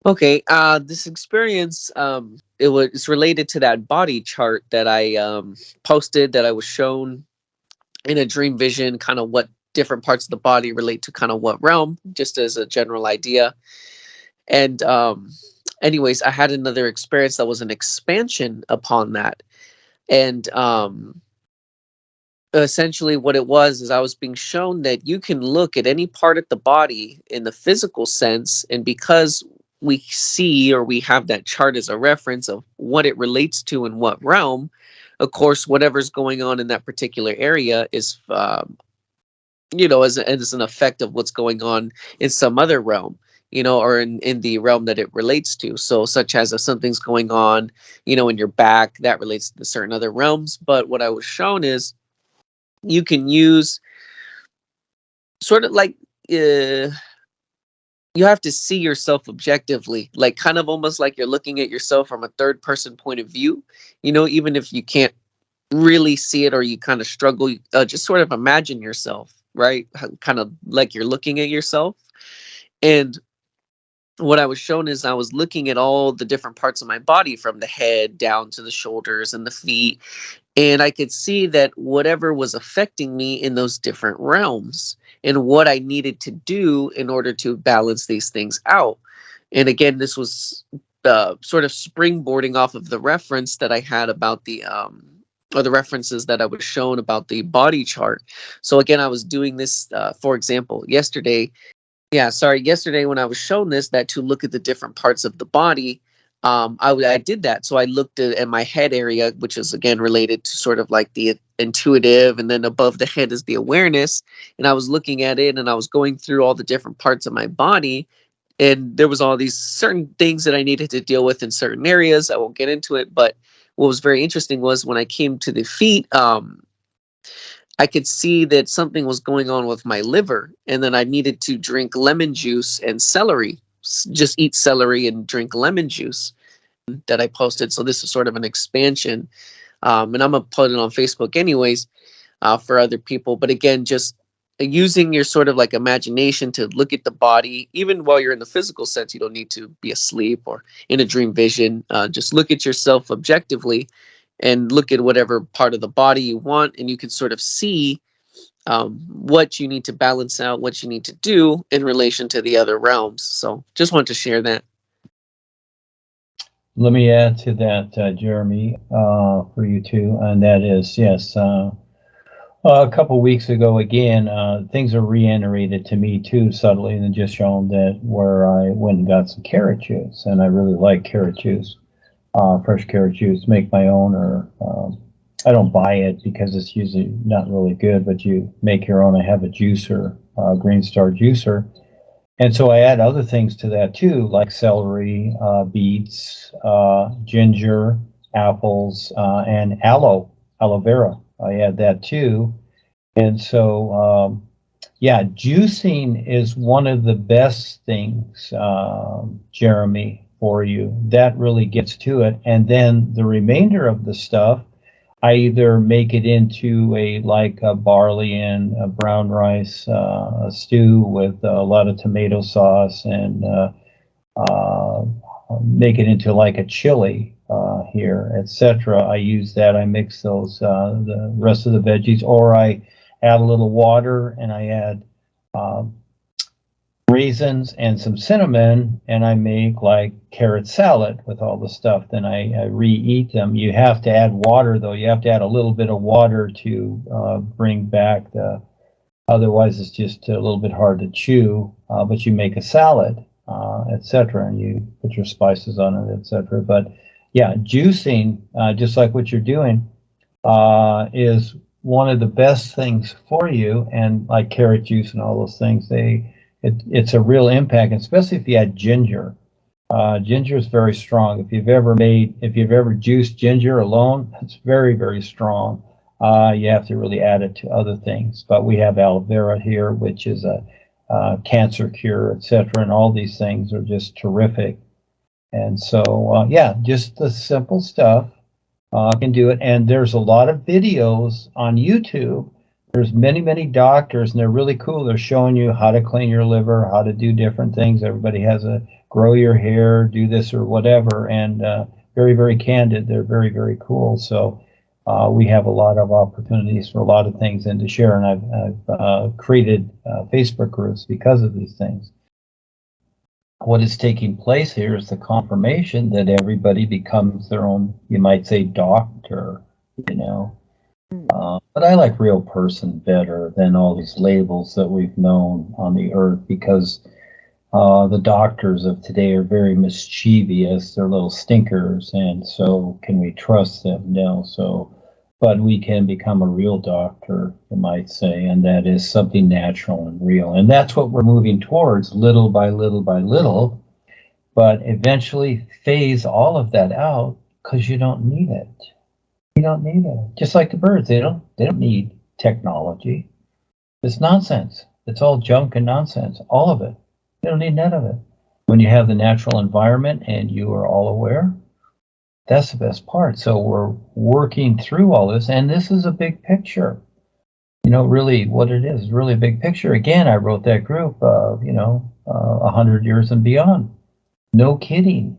Okay, this experience, it's related to that body chart that I posted, that I was shown in a dream vision, kind of what different parts of the body relate to kind of what realm, just as a general idea. And anyways, I had another experience that was an expansion upon that. And essentially what it was is I was being shown that you can look at any part of the body in the physical sense, and because we see, or we have that chart as a reference of what it relates to in what realm, of course whatever's going on in that particular area is as an effect of what's going on in some other realm, or in the realm that it relates to. So such as if something's going on, in your back, that relates to certain other realms. But what I was shown is you can use sort of like, you have to see yourself objectively, like kind of almost like you're looking at yourself from a third person point of view, even if you can't really see it, or you kind of struggle, just sort of imagine yourself, right? Kind of like you're looking at yourself. And what I was shown is I was looking at all the different parts of my body, from the head down to the shoulders and the feet, and I could see that whatever was affecting me in those different realms, and what I needed to do in order to balance these things out. And again, this was sort of springboarding off of the reference that I had about or the references that I was shown about the body chart. So again, I was doing this, for example, yesterday. Yeah, sorry. Yesterday, when I was shown this, that to look at the different parts of the body, I did that. So I looked at my head area, which is again related to sort of like the intuitive, and then above the head is the awareness. And I was looking at it, and I was going through all the different parts of my body, and there was all these certain things that I needed to deal with in certain areas. I won't get into it, but what was very interesting was when I came to the feet, I could see that something was going on with my liver, and then I needed to drink lemon juice and celery. Just eat celery and drink lemon juice, that I posted. So this is sort of an expansion, and I'm gonna put it on Facebook anyways, for other people. But again, just using your sort of like imagination to look at the body, even while you're in the physical sense. You don't need to be asleep or in a dream vision. Just look at yourself objectively, and look at whatever part of the body you want, and you can sort of see what you need to balance out, what you need to do in relation to the other realms. So just wanted to share that. Let me add to that, Jeremy, for you too, and that is, yes, a couple weeks ago, again, things are reiterated to me too subtly, and just shown that where I went and got some carrot juice, and I really like carrot juice, fresh carrot juice, make my own, or I don't buy it because it's usually not really good, but you make your own. I have a juicer, Green Star juicer. And so I add other things to that too, like celery, beets, ginger, apples, and aloe vera. I add that too. And so, yeah, juicing is one of the best things, Jeremy, for you. That really gets to it. And then the remainder of the stuff, I either make it into a barley and a brown rice stew with a lot of tomato sauce, and uh, make it into like a chili here, etc. I use that. I mix those the rest of the veggies, or I add a little water and I add uh, raisins and some cinnamon, and I make like carrot salad with all the stuff. Then I re-eat them. You have to add water though. You have to add a little bit of water to bring back the. Otherwise, it's just a little bit hard to chew. But you make a salad, etc., and you put your spices on it, etc. But yeah, juicing, just like what you're doing, is one of the best things for you. And like carrot juice and all those things, it's a real impact, especially if you add ginger. Ginger is very strong. If you've ever juiced ginger alone, it's very, very strong. You have to really add it to other things. But we have aloe vera here, which is a cancer cure, etc. And all these things are just terrific. And so, yeah, just the simple stuff can do it. And there's a lot of videos on YouTube. There's many, many doctors, and they're really cool. They're showing you how to clean your liver, how to do different things. Everybody has a grow your hair, do this or whatever, and very, very candid. They're very, very cool. So we have a lot of opportunities for a lot of things and to share, and I've created Facebook groups because of these things. What is taking place here is the confirmation that everybody becomes their own, you might say, doctor, you know. But I like real person better than all these labels that we've known on the earth, because the doctors of today are very mischievous. They're little stinkers, and so can we trust them? No. So, but we can become a real doctor, you might say, and that is something natural and real. And that's what we're moving towards, little by little by little. But eventually phase all of that out, because you don't need it. You don't need it. Just like the birds, they don't need technology. It's nonsense. It's all junk and nonsense. All of it. You don't need none of it. When you have the natural environment and you are all aware, that's the best part. So we're working through all this, and this is a big picture. You know, really what it is really a big picture. Again, I wrote that group of, 100 years and beyond. No kidding.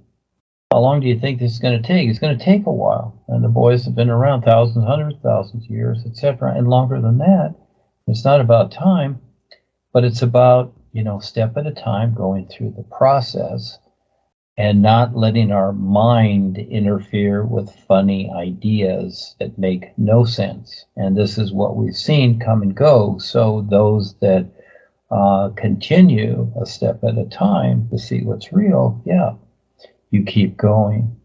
How long do you think this is going to take? It's going to take a while. And the boys have been around thousands, hundreds, thousands of years, etc., and longer than that. It's not about time, but it's about, step at a time, going through the process and not letting our mind interfere with funny ideas that make no sense. And this is what we've seen come and go. So those that continue a step at a time to see what's real, yeah, you keep going.